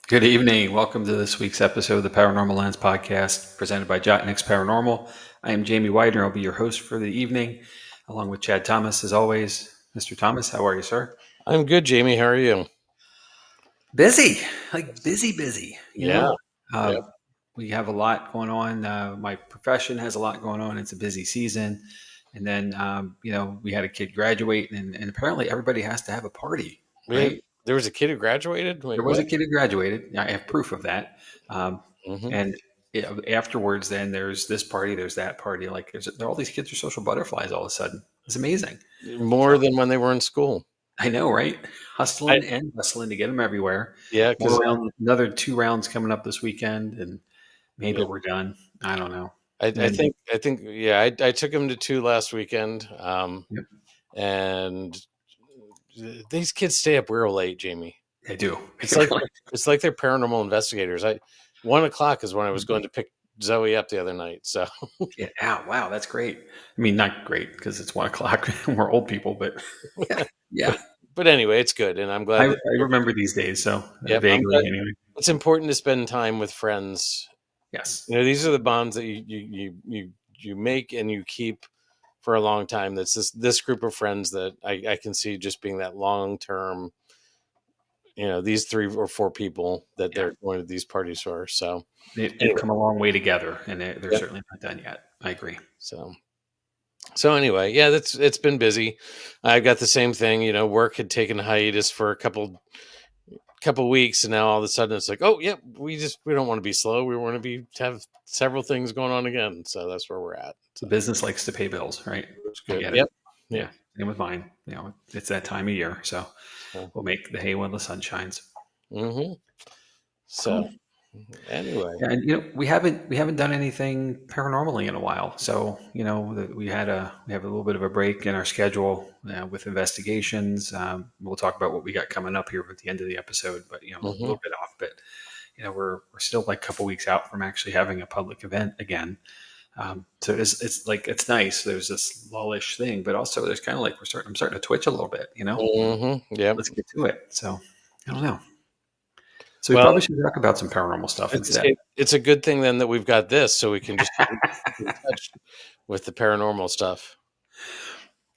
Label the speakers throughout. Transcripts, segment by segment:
Speaker 1: Good evening. Welcome to this week's episode of the Paranormal Lens podcast presented by Jotnix Paranormal. I am Jamie Widener. I'll be your host for the evening, along with Chad Thomas, as always. Mr. Thomas, how are you, sir?
Speaker 2: I'm good, Jamie. How are you?
Speaker 1: Busy, like busy, you
Speaker 2: Yeah.
Speaker 1: know? Uh,
Speaker 2: Yep.
Speaker 1: we have a lot going on. My profession has a lot going on. It's a busy season. And then, we had a kid graduate, and apparently everybody has to have a party, right?
Speaker 2: There was a kid who graduated.
Speaker 1: There
Speaker 2: Wait,
Speaker 1: was
Speaker 2: what?
Speaker 1: a kid who graduated. I have proof of that. Um,
Speaker 2: Hmm.
Speaker 1: and afterwards, then there's this party, there's that party. Like all these kids are social butterflies all of a sudden. It's amazing.
Speaker 2: More
Speaker 1: So
Speaker 2: than when they were in school.
Speaker 1: I know, right?
Speaker 2: I,
Speaker 1: Hustling and bustling to get them everywhere.
Speaker 2: yeah,
Speaker 1: More
Speaker 2: because
Speaker 1: round, another 2 rounds coming up this weekend, and maybe
Speaker 2: yeah,
Speaker 1: we're done. I don't know.
Speaker 2: I
Speaker 1: And
Speaker 2: think yeah, I took him to two last weekend.
Speaker 1: yep,
Speaker 2: And these kids stay up real late, Jamie.
Speaker 1: they do.
Speaker 2: It's
Speaker 1: They
Speaker 2: like
Speaker 1: really,
Speaker 2: it's like they're paranormal investigators. 1 o'clock is when I was going to pick Zoe up the other night. So
Speaker 1: yeah, wow, that's great. I mean, not great because it's 1 o'clock. We're old people, but yeah,
Speaker 2: but
Speaker 1: yeah.
Speaker 2: but anyway, it's good, and I'm
Speaker 1: I,
Speaker 2: glad that.
Speaker 1: I remember these days, so
Speaker 2: Yep, I'm
Speaker 1: vaguely
Speaker 2: glad.
Speaker 1: anyway.
Speaker 2: It's important to spend time with friends.
Speaker 1: Yes.
Speaker 2: These are the bonds that you make and you keep for a long time. That's this group of friends that I can see just being that long term. These three or four people that
Speaker 1: Yeah.
Speaker 2: they're going to these parties for. So
Speaker 1: They've
Speaker 2: anyway,
Speaker 1: come a long way together, and they're
Speaker 2: yep.
Speaker 1: certainly not done yet. I agree.
Speaker 2: So anyway, yeah, it's been busy. I've got the same thing. Work had taken a hiatus for a couple weeks, and now all of a sudden it's like, oh yeah, we don't want to be slow. We want to have several things going on again. So that's where we're at.
Speaker 1: The
Speaker 2: So
Speaker 1: business likes to pay bills, right?
Speaker 2: it's
Speaker 1: I
Speaker 2: good.
Speaker 1: get it.
Speaker 2: Yep. Yep.
Speaker 1: Yeah. Same with mine. It's that time of year, so
Speaker 2: So,
Speaker 1: we'll make the hay when the sun shines.
Speaker 2: hmm so
Speaker 1: Cool.
Speaker 2: anyway,
Speaker 1: Yeah, and we haven't done anything paranormally in a while. So we have a little bit of a break in our schedule with investigations. We'll talk about what we got coming up here at the end of the episode, but a
Speaker 2: hmm
Speaker 1: little bit off. But we're still like a couple weeks out from actually having a public event again. So it's like it's nice. There's this lullish thing, but also there's kind of like I'm starting to twitch a little bit.
Speaker 2: yep.
Speaker 1: Let's get to it. So I don't know. So we
Speaker 2: Well,
Speaker 1: probably should talk about some paranormal stuff instead.
Speaker 2: it's a good thing then that we've got this, so we can just keep in touch with the paranormal stuff.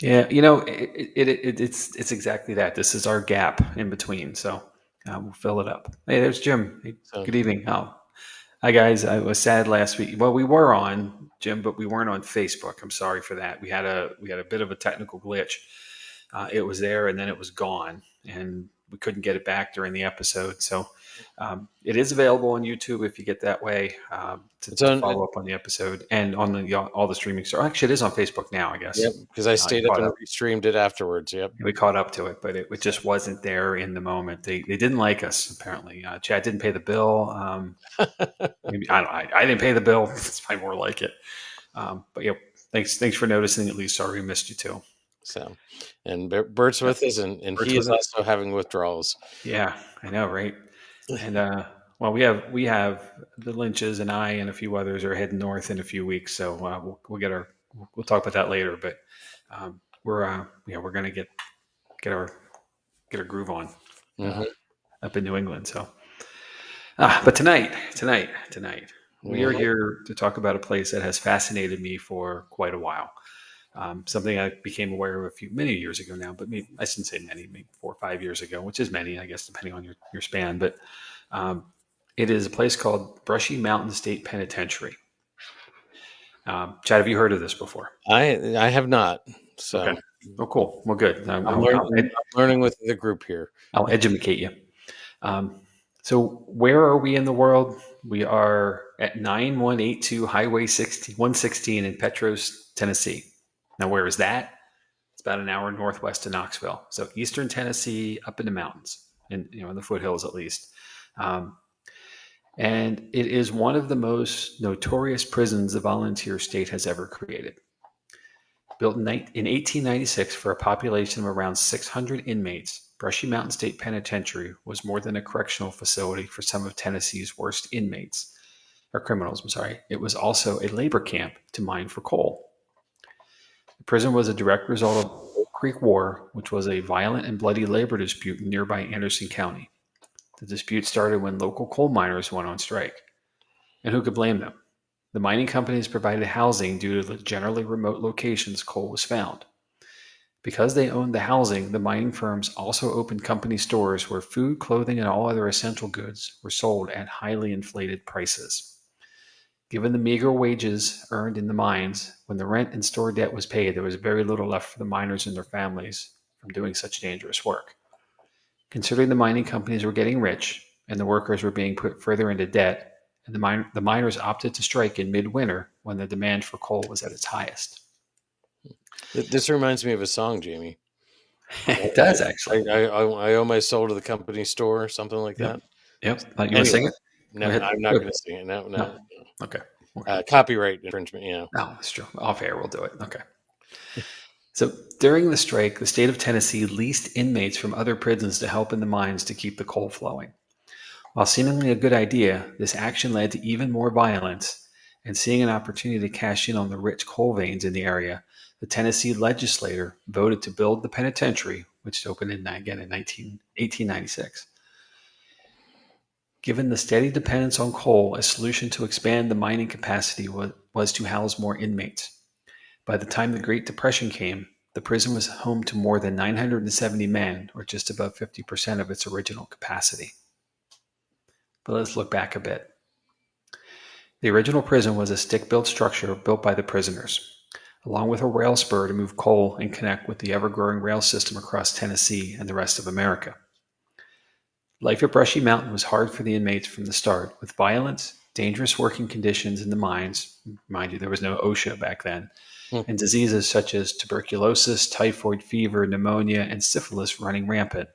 Speaker 1: Yeah, it's exactly that. This is our gap in between, so we'll fill it up. Hey, there's Jim. Hey,
Speaker 2: So
Speaker 1: good evening. Oh, hi guys. I was sad last week. Well, we were on Jim, but we weren't on Facebook. I'm sorry for that. We had a bit of a technical glitch. It was there and then it was gone, and we couldn't get it back during the episode. So it is available on YouTube if you get that way
Speaker 2: it's
Speaker 1: to
Speaker 2: on.
Speaker 1: follow up on the episode and on all the streaming stores. Actually, it is on Facebook now, I
Speaker 2: Yep,
Speaker 1: guess.
Speaker 2: because I
Speaker 1: I
Speaker 2: stayed up
Speaker 1: caught
Speaker 2: and
Speaker 1: up.
Speaker 2: restreamed it afterwards. Yep.
Speaker 1: We caught up to it, but it
Speaker 2: So,
Speaker 1: just wasn't there in the moment. They didn't like us apparently. Chad didn't pay the bill. Maybe I didn't pay the bill. It's probably more like it. But yeah, thanks for noticing. At least, sorry we missed you too.
Speaker 2: so, and Bert's
Speaker 1: Yep.
Speaker 2: with us, and
Speaker 1: Bert's
Speaker 2: he is
Speaker 1: with us.
Speaker 2: also having withdrawals.
Speaker 1: Yeah, I know, right? And well, we have the Lynches and I and a few others are heading north in a few weeks, so we'll talk about that later. But we're gonna get our get our groove on uh,
Speaker 2: Hmm.
Speaker 1: up in New England. So, but tonight, we are
Speaker 2: Hmm.
Speaker 1: here to talk about a place that has fascinated me for quite a while. Something I became aware of many years ago now, but maybe I shouldn't say many, maybe 4 or 5 years ago, which is many, I guess, depending on your span. But um, it is a place called Brushy Mountain State Penitentiary. Chad, have you heard of this before?
Speaker 2: I have not.
Speaker 1: Okay.
Speaker 2: So
Speaker 1: Oh, cool. Well, good.
Speaker 2: I'm learning with the group here.
Speaker 1: I'll educate you. Um, so, where are we in the world? We are at 9182 Highway 116 in Petros, Tennessee. Now, where is that? It's about an hour northwest of Knoxville. So, eastern Tennessee, up in the mountains, and in the foothills at least. Um, and it is one of the most notorious prisons the volunteer state has ever created. Built in 1896 for a population of around 600 inmates, Brushy Mountain State Penitentiary was more than a correctional facility for some of Tennessee's worst inmates, or criminals, I'm sorry. It was also a labor camp to mine for coal. The prison was a direct result of the Oak Creek War, which was a violent and bloody labor dispute in nearby Anderson County. The dispute started when local coal miners went on strike. And who could blame them? The mining companies provided housing due to the generally remote locations coal was found. Because they owned the housing, the mining firms also opened company stores where food, clothing, and all other essential goods were sold at highly inflated prices. Given the meager wages earned in the mines, when the rent and store debt was paid, there was very little left for the miners and their families from doing such dangerous work. Considering the mining companies were getting rich and the workers were being put further into debt, and the miners opted to strike in midwinter when the demand for coal was at its highest.
Speaker 2: This reminds me of a song, Jamie.
Speaker 1: It does, actually.
Speaker 2: I owe my soul to the company store, or something like
Speaker 1: Yep.
Speaker 2: that.
Speaker 1: Yep. You want to
Speaker 2: Anyway,
Speaker 1: sing it? Go
Speaker 2: no,
Speaker 1: ahead.
Speaker 2: I'm not
Speaker 1: Go.
Speaker 2: going to sing it. No.
Speaker 1: No. Okay.
Speaker 2: Copyright infringement,
Speaker 1: No, that's true. Off air, we'll do it. Okay. So during the strike, the state of Tennessee leased inmates from other prisons to help in the mines to keep the coal flowing. While seemingly a good idea, this action led to even more violence, and seeing an opportunity to cash in on the rich coal veins in the area, the Tennessee legislature voted to build the penitentiary, which opened in 1896. Given the steady dependence on coal, a solution to expand the mining capacity was to house more inmates. By the time the Great Depression came, the prison was home to more than 970 men, or just above 50% of its original capacity. But let's look back a bit. The original prison was a stick-built structure built by the prisoners, along with a rail spur to move coal and connect with the ever-growing rail system across Tennessee and the rest of America. Life at Brushy Mountain was hard for the inmates from the start, with violence, dangerous working conditions in the mines. Mind you, there was no OSHA back then, and diseases such as tuberculosis, typhoid fever, pneumonia, and syphilis running rampant.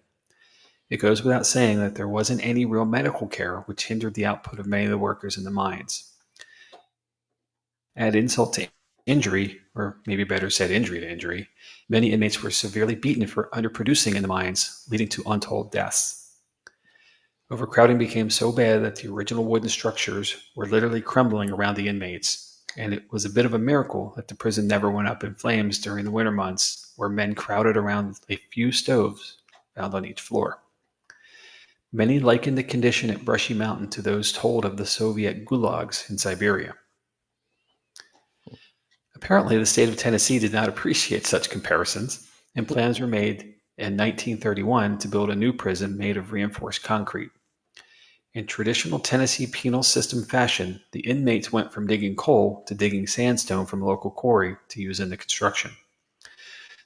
Speaker 1: It goes without saying that there wasn't any real medical care, which hindered the output of many of the workers in the mines. Add insult to injury, or maybe better said, injury to injury, many inmates were severely beaten for underproducing in the mines, leading to untold deaths. Overcrowding became so bad that the original wooden structures were literally crumbling around the inmates, and it was a bit of a miracle that the prison never went up in flames during the winter months, where men crowded around a few stoves found on each floor. Many likened the condition at Brushy Mountain to those told of the Soviet gulags in Siberia. Apparently, the state of Tennessee did not appreciate such comparisons, and plans were made in 1931 to build a new prison made of reinforced concrete. In traditional Tennessee penal system fashion, the inmates went from digging coal to digging sandstone from a local quarry to use in the construction.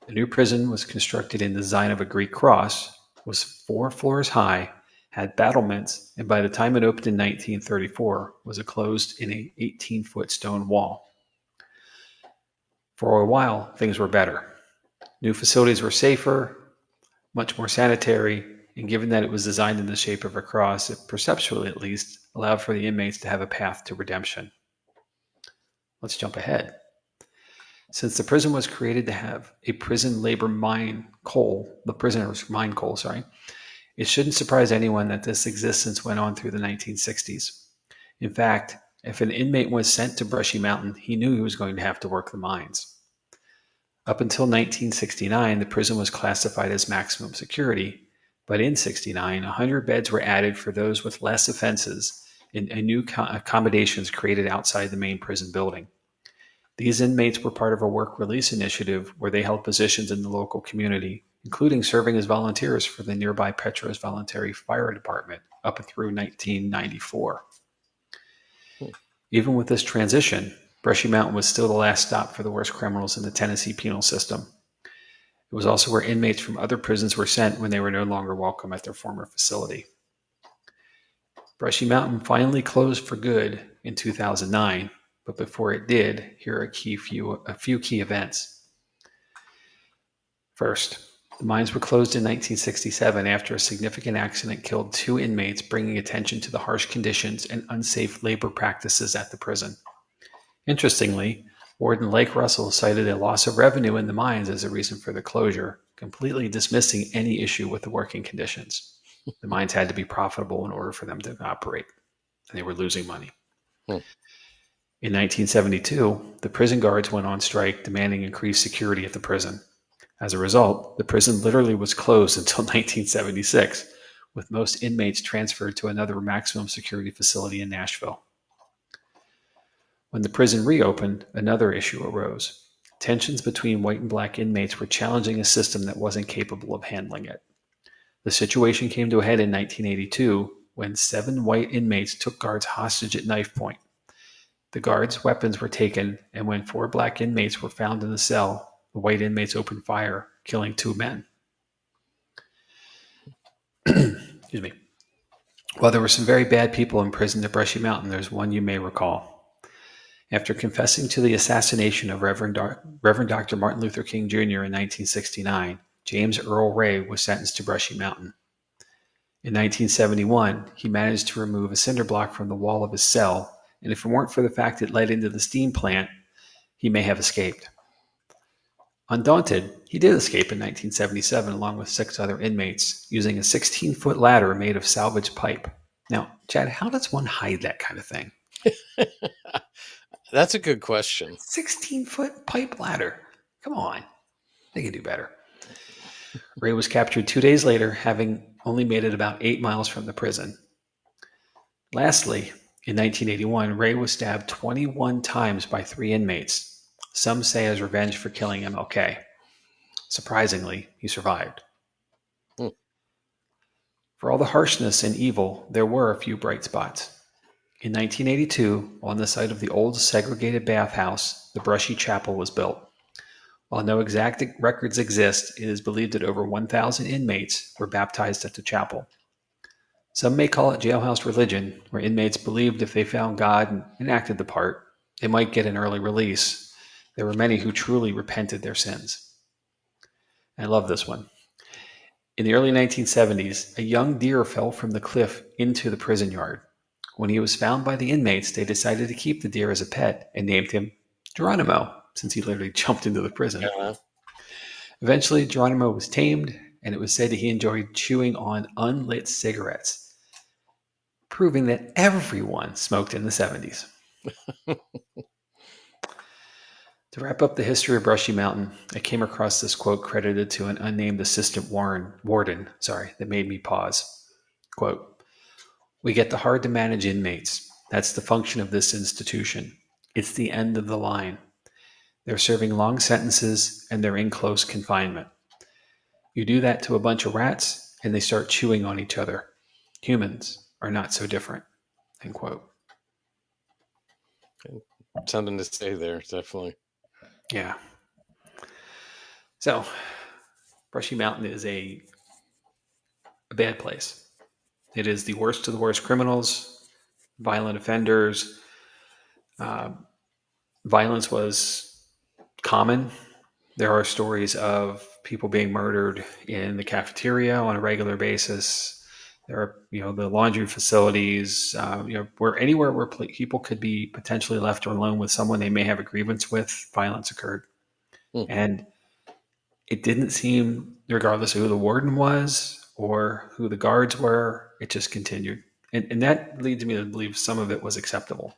Speaker 1: The new prison was constructed in the design of a Greek cross, was 4 floors high, had battlements, and by the time it opened in 1934, was enclosed in an 18-foot stone wall. For a while, things were better. New facilities were safer, much more sanitary, and given that it was designed in the shape of a cross, it perceptually at least allowed for the inmates to have a path to redemption. Let's jump ahead. Since the prison was created to have a prison labor mine coal, the prisoners mine coal, it shouldn't surprise anyone that this existence went on through the 1960s. In fact, if an inmate was sent to Brushy Mountain, he knew he was going to have to work the mines. Up until 1969, the prison was classified as maximum security, but in 69, 100 beds were added for those with less offenses and new accommodations created outside the main prison building. These inmates were part of a work release initiative where they held positions in the local community, including serving as volunteers for the nearby Petros Voluntary Fire Department up through 1994. Even with this transition, Brushy Mountain was still the last stop for the worst criminals in the Tennessee penal system. It was also where inmates from other prisons were sent when they were no longer welcome at their former facility. Brushy Mountain finally closed for good in 2009, but before it did, here are a few key events. First, the mines were closed in 1967 after a significant accident killed 2 inmates, bringing attention to the harsh conditions and unsafe labor practices at the prison. Interestingly, Warden Lake Russell cited a loss of revenue in the mines as a reason for the closure, completely dismissing any issue with the working conditions. The mines had to be profitable in order for them to operate, and they were losing money. In 1972, the prison guards went on strike, demanding increased security at the prison. As a result, the prison literally was closed until 1976, with most inmates transferred to another maximum security facility in Nashville. When the prison reopened, another issue arose. Tensions between white and black inmates were challenging a system that wasn't capable of handling it. The situation came to a head in 1982 when 7 white inmates took guards hostage at knife point. The guards' weapons were taken, and when 4 black inmates were found in the cell, the white inmates opened fire, killing 2 men. Excuse me. While there were some very bad people in prison at Brushy Mountain, there's one you may recall. After confessing to the assassination of Reverend Dr. Martin Luther King Jr. in 1969, James Earl Ray was sentenced to Brushy Mountain. In 1971, he managed to remove a cinder block from the wall of his cell, and if it weren't for the fact it led into the steam plant, he may have escaped. Undaunted, he did escape in 1977 along with 6 other inmates using a 16-foot ladder made of salvaged pipe. Now, Chad, how does one hide that kind of thing?
Speaker 2: That's a good question.
Speaker 1: 16-foot pipe ladder. Come on. They can do better. Ray was captured 2 days later, having only made it about 8 miles from the prison. Lastly, in 1981, Ray was stabbed 21 times by 3 inmates, some say as revenge for killing MLK. Surprisingly, he survived.
Speaker 2: Hmm.
Speaker 1: For all the harshness and evil, there were a few bright spots. In 1982, on the site of the old segregated bathhouse, the Brushy Chapel was built. While no exact records exist, it is believed that over 1,000 inmates were baptized at the chapel. Some may call it jailhouse religion, where inmates believed if they found God and enacted the part, they might get an early release. There were many who truly repented their sins. I love this one. In the early 1970s, a young deer fell from the cliff into the prison yard. When he was found by the inmates, they decided to keep the deer as a pet and named him Geronimo, since he literally jumped into the prison.
Speaker 2: Yeah.
Speaker 1: Eventually, Geronimo was tamed, and it was said that he enjoyed chewing on unlit cigarettes, proving that everyone smoked in the 70s. To wrap up the history of Brushy Mountain, I came across this quote credited to an unnamed assistant warden, that made me pause. Quote, "We get the hard to manage inmates. That's the function of this institution. It's the end of the line. They're serving long sentences and they're in close confinement. You do that to a bunch of rats and they start chewing on each other. Humans are not so different." End quote.
Speaker 2: Something to say there, definitely.
Speaker 1: Yeah. So, Brushy Mountain is a bad place. It is the worst of the worst criminals, violent offenders. Violence was common. There are stories of people being murdered in the cafeteria on a regular basis. There are, the laundry facilities, anywhere where people could be potentially left alone with someone they may have a grievance with, violence occurred. And it didn't seem, regardless of who the warden was or who the guards were, it just continued. And that leads me to believe some of it was acceptable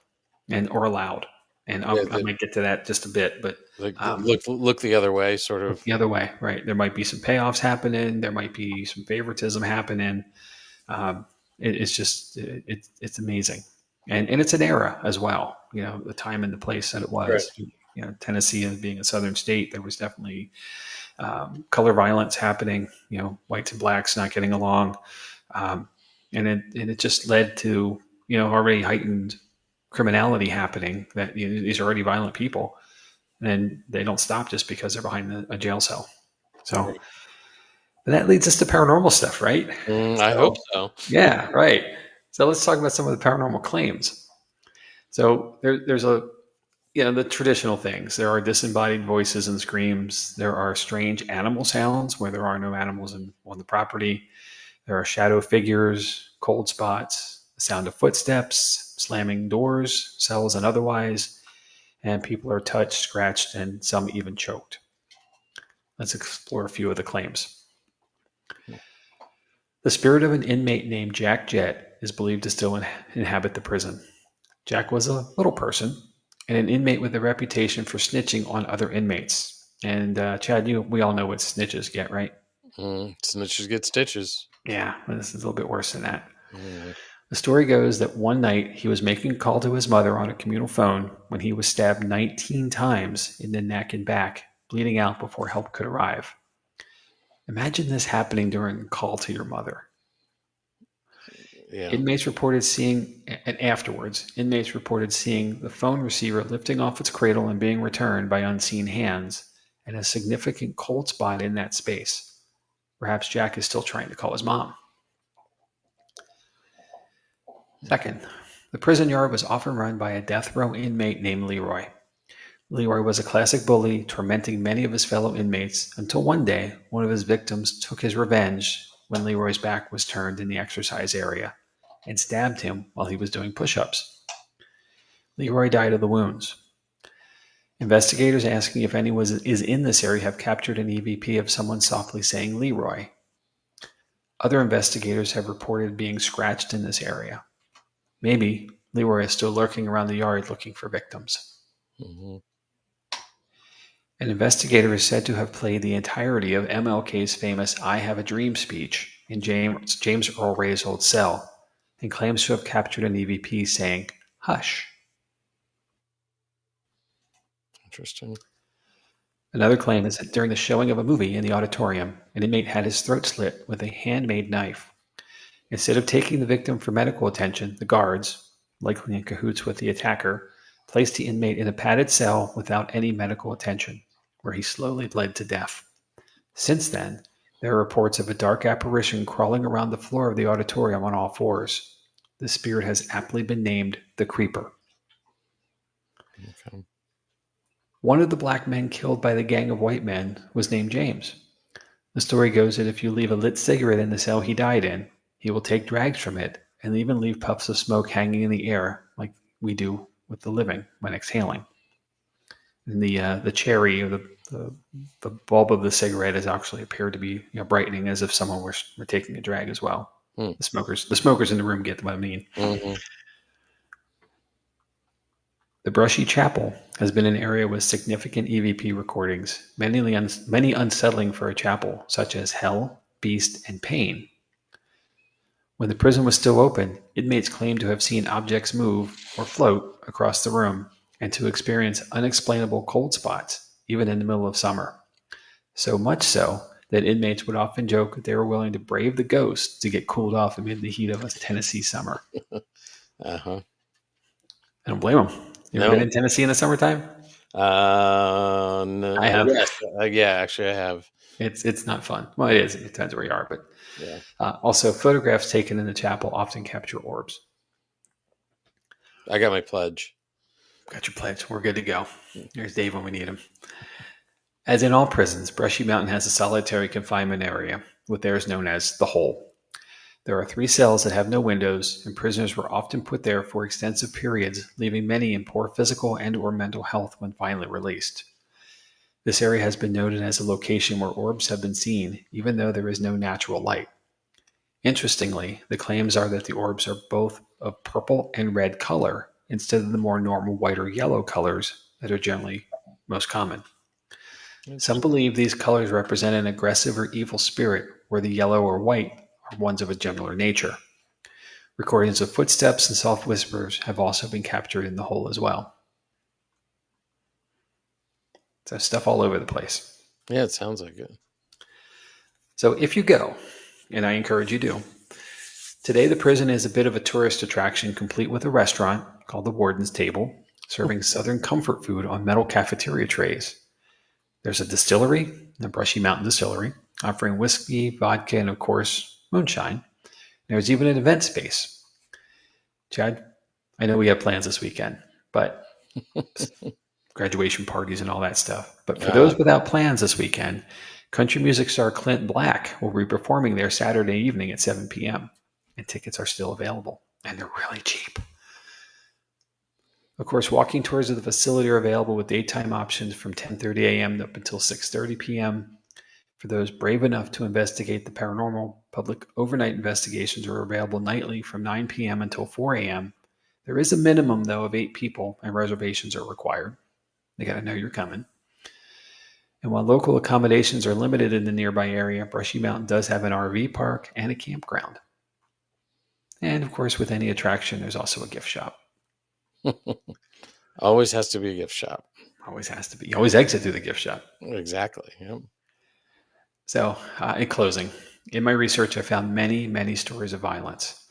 Speaker 1: or allowed. And I might get to that just a bit, but
Speaker 2: look the other way, sort of.
Speaker 1: The other way, right? There might be some payoffs happening. There might be some favoritism happening. It's amazing, and it's an era as well. The time and the place that it was. Right. Tennessee being a southern state, there was definitely color violence happening. Whites and blacks not getting along, and it just led to already heightened criminality happening. That these are already violent people, and they don't stop just because they're behind a jail cell. So. Right. That leads us to paranormal stuff, right?
Speaker 2: I hope so.
Speaker 1: Yeah, right. So let's talk about some of the paranormal claims. So there's the traditional things. There are disembodied voices and screams. There are strange animal sounds where there are no animals on the property. There are shadow figures, cold spots, the sound of footsteps, slamming doors, cells and otherwise, and people are touched, scratched, and some even choked. Let's explore a few of the claims. The spirit of an inmate named Jack Jett is believed to still inhabit the prison. Jack was a little person and an inmate with a reputation for snitching on other inmates. And Chad, we all know what snitches get, right?
Speaker 2: Snitches get stitches.
Speaker 1: Yeah, well, this is a little bit worse than that.
Speaker 2: Mm.
Speaker 1: The story goes that one night he was making a call to his mother on a communal phone when he was stabbed 19 times in the neck and back, bleeding out before help could arrive. Imagine this happening during a call to your mother.
Speaker 2: Yeah.
Speaker 1: Inmates reported seeing, and afterwards, inmates reported seeing the phone receiver lifting off its cradle and being returned by unseen hands, and a significant cold spot in that space. Perhaps Jack is still trying to call his mom. Second, the prison yard was often run by a death row inmate named Leroy. Leroy was a classic bully, tormenting many of his fellow inmates until one day one of his victims took his revenge when Leroy's back was turned in the exercise area and stabbed him while he was doing push ups. Leroy died of the wounds. Investigators asking if anyone is in this area have captured an EVP of someone softly saying Leroy. Other investigators have reported being scratched in this area. Maybe Leroy is still lurking around the yard looking for victims.
Speaker 2: Mm-hmm.
Speaker 1: An investigator is said to have played the entirety of MLK's famous I Have a Dream speech in James Earl Ray's old cell and claims to have captured an EVP saying, "Hush."
Speaker 2: Interesting.
Speaker 1: Another claim is that during the showing of a movie in the auditorium, an inmate had his throat slit with a handmade knife. Instead of taking the victim for medical attention, the guards, likely in cahoots with the attacker, placed the inmate in a padded cell without any medical attention, where he slowly bled to death. Since then, there are reports of a dark apparition crawling around the floor of the auditorium on all fours. The spirit has aptly been named the Creeper.
Speaker 2: Okay.
Speaker 1: One of the black men killed by the gang of white men was named James. The story goes that if you leave a lit cigarette in the cell he died in, he will take drags from it and even leave puffs of smoke hanging in the air like we do with the living when exhaling. And the cherry or the bulb of the cigarette has actually appeared to be brightening as if someone were taking a drag as well.
Speaker 2: Hmm.
Speaker 1: The smokers in the room get what I mean.
Speaker 2: Mm-hmm.
Speaker 1: The Brushy Chapel has been an area with significant EVP recordings, many unsettling for a chapel, such as Hell, Beast, and Pain. When the prison was still open, inmates claimed to have seen objects move or float across the room and to experience unexplainable cold spots, even in the middle of summer. So much so that inmates would often joke that they were willing to brave the ghosts to get cooled off amid the heat of a Tennessee summer.
Speaker 2: Uh-huh.
Speaker 1: I don't blame them. You ever been
Speaker 2: No.
Speaker 1: in Tennessee in the summertime?
Speaker 2: No.
Speaker 1: I have.
Speaker 2: Yes. Yeah, actually I have.
Speaker 1: It's not fun. Well, it is. It depends where you are. But
Speaker 2: Yeah.
Speaker 1: also, photographs taken in the chapel often capture orbs.
Speaker 2: I got my pledge.
Speaker 1: Got your pledge. We're good to go. There's Dave when we need him. As in all prisons, Brushy Mountain has a solitary confinement area, what there is known as the hole. There are 3 cells that have no windows, and prisoners were often put there for extensive periods, leaving many in poor physical and or mental health when finally released. This area has been noted as a location where orbs have been seen, even though there is no natural light. Interestingly, the claims are that the orbs are both of purple and red color instead of the more normal white or yellow colors that are generally most common. Some believe these colors represent an aggressive or evil spirit, where the yellow or white are ones of a gentler nature. Recordings of footsteps and soft whispers have also been captured in the hole as well. So stuff all over the place.
Speaker 2: Yeah, it sounds like it.
Speaker 1: So if you go, and I encourage you to, today the prison is a bit of a tourist attraction, complete with a restaurant called the Warden's Table, serving Southern comfort food on metal cafeteria trays. There's a distillery, the Brushy Mountain Distillery, offering whiskey, vodka, and of course, moonshine. There's even an event space. Chad, I know we have plans this weekend, but graduation parties and all that stuff. But for those without plans this weekend, country music star Clint Black will be performing there Saturday evening at 7 p.m. And tickets are still available, and they're really cheap. Of course, walking tours of the facility are available with daytime options from 10:30 a.m. up until 6:30 p.m. For those brave enough to investigate the paranormal, public overnight investigations are available nightly from 9 p.m. until 4 a.m. There is a minimum, though, of 8 people, and reservations are required. They got to know you're coming. And while local accommodations are limited in the nearby area, Brushy Mountain does have an RV park and a campground. And of course, with any attraction, there's also a gift shop.
Speaker 2: Always has to be a gift shop.
Speaker 1: Always has to be. You always exit through the gift shop.
Speaker 2: Exactly. Yep.
Speaker 1: So, in closing, in my research, I found many, many stories of violence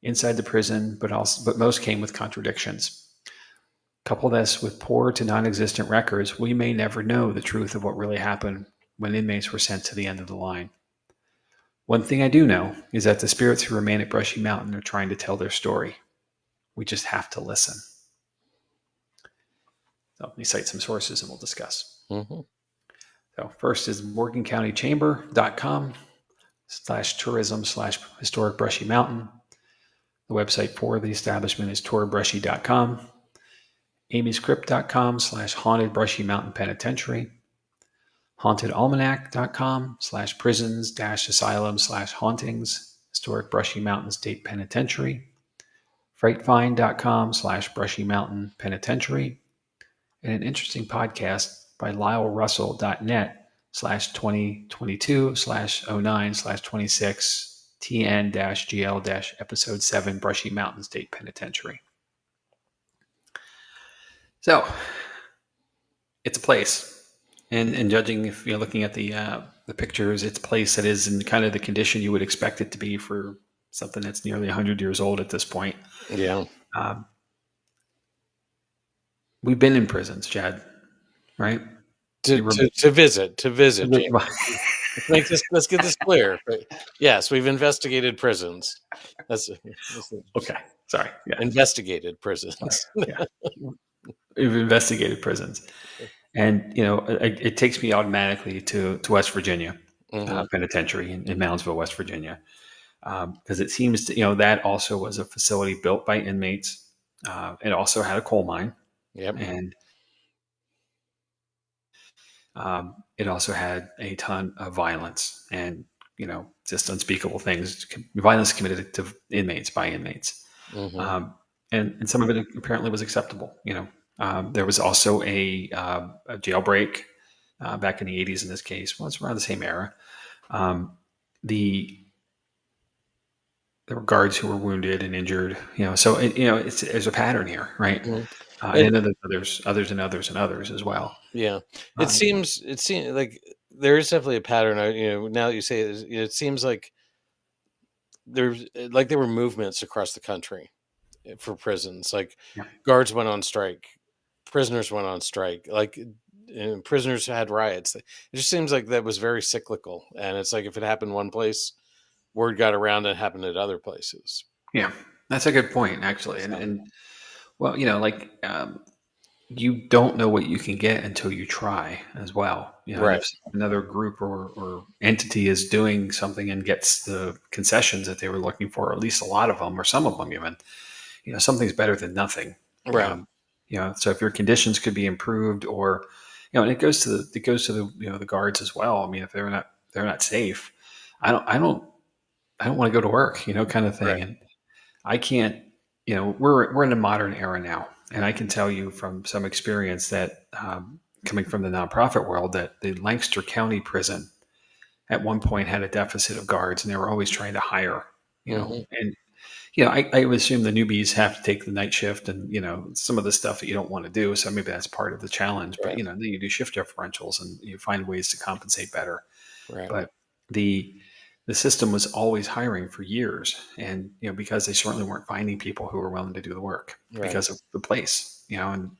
Speaker 1: inside the prison, but most came with contradictions. Couple this with poor to non-existent records, we may never know the truth of what really happened when inmates were sent to the end of the line. One thing I do know is that the spirits who remain at Brushy Mountain are trying to tell their story. We just have to listen. So let me cite some sources and we'll discuss.
Speaker 2: Mm-hmm.
Speaker 1: So first is morgancountychamber.com/tourism/historic Brushy Mountain. The website for the establishment is tourbrushy.com. amyscrypt.com/haunted Brushy Mountain Penitentiary. hauntedalmanac.com/prisons-asylum/hauntings historic Brushy Mountain State Penitentiary. frightfind.com/Brushy Mountain Penitentiary. And an interesting podcast by lylerussell.net/2022/09/26 TN-GL- episode 7 Brushy Mountain State Penitentiary. So it's a place. And judging, if you're looking at the pictures, it's a place that is in kind of the condition you would expect it to be for something that's nearly 100 years old at this point.
Speaker 2: Yeah.
Speaker 1: We've been in prisons, Chad, right?
Speaker 2: To visit, Jamie. Let's get this clear. But yes, we've investigated prisons. That's
Speaker 1: okay. Sorry. Yeah.
Speaker 2: Investigated prisons.
Speaker 1: Yeah. We've investigated prisons. And, it takes me automatically to West Virginia, penitentiary in Moundsville, West Virginia. Because it seems to, that also was a facility built by inmates. It also had a coal mine.
Speaker 2: Yep.
Speaker 1: And it also had a ton of violence and, just unspeakable things, violence committed to inmates by inmates.
Speaker 2: Mm-hmm.
Speaker 1: And some of it apparently was acceptable. There was also a jailbreak back in the 80s in this case. Well, it's around the same era. There were guards who were wounded and injured. So there's a pattern here, right?
Speaker 2: Mm-hmm.
Speaker 1: And then there's others and others and others as well.
Speaker 2: Yeah, it seems like there is definitely a pattern. Now that you say it seems like there were movements across the country for prisons. Like guards went on strike, prisoners went on strike. Like prisoners had riots. It just seems like that was very cyclical. And it's like if it happened one place, word got around and it happened at other places.
Speaker 1: Yeah, that's a good point, actually. And well, you don't know what you can get until you try as well.
Speaker 2: Right.
Speaker 1: If another group or entity is doing something and gets the concessions that they were looking for, or at least a lot of them, or some of them even, something's better than nothing.
Speaker 2: Right.
Speaker 1: So if your conditions could be improved, or, and it goes to the the guards as well. I mean, if they're not safe, I don't want to go to work, kind of thing.
Speaker 2: Right.
Speaker 1: And I can't, we're in a modern era now. And I can tell you from some experience that coming from the nonprofit world, that the Lancaster County Prison at one point had a deficit of guards, and they were always trying to hire, and I would assume the newbies have to take the night shift and, some of the stuff that you don't want to do. So maybe that's part of the challenge, but, then you do shift differentials and you find ways to compensate better.
Speaker 2: Right.
Speaker 1: But the system was always hiring for years, and, because they certainly weren't finding people who were willing to do the work because of the place, and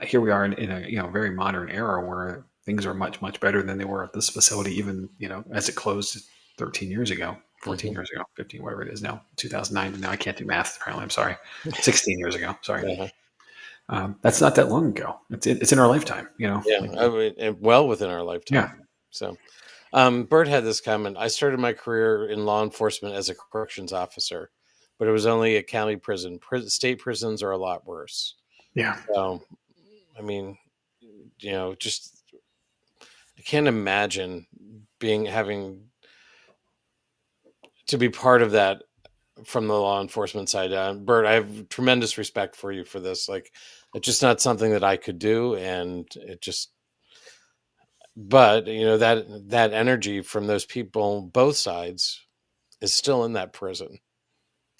Speaker 1: here we are in a, very modern era where things are much, much better than they were at this facility, even, as it closed 13 years ago. 14 years ago, 15, whatever it is now, 2009. Now I can't do math. Apparently, I'm sorry. 16 years ago. Sorry. That's not that long ago. It's in our lifetime.
Speaker 2: Yeah, well within our lifetime.
Speaker 1: Yeah.
Speaker 2: So, Bert had this comment. I started my career in law enforcement as a corrections officer, but it was only a county prison. State prisons are a lot worse.
Speaker 1: Yeah.
Speaker 2: So, I mean, just I can't imagine having to be part of that from the law enforcement side. Bert, I have tremendous respect for you for this. Like, it's just not something that I could do, and it just But that energy from those people, both sides, is still in that prison.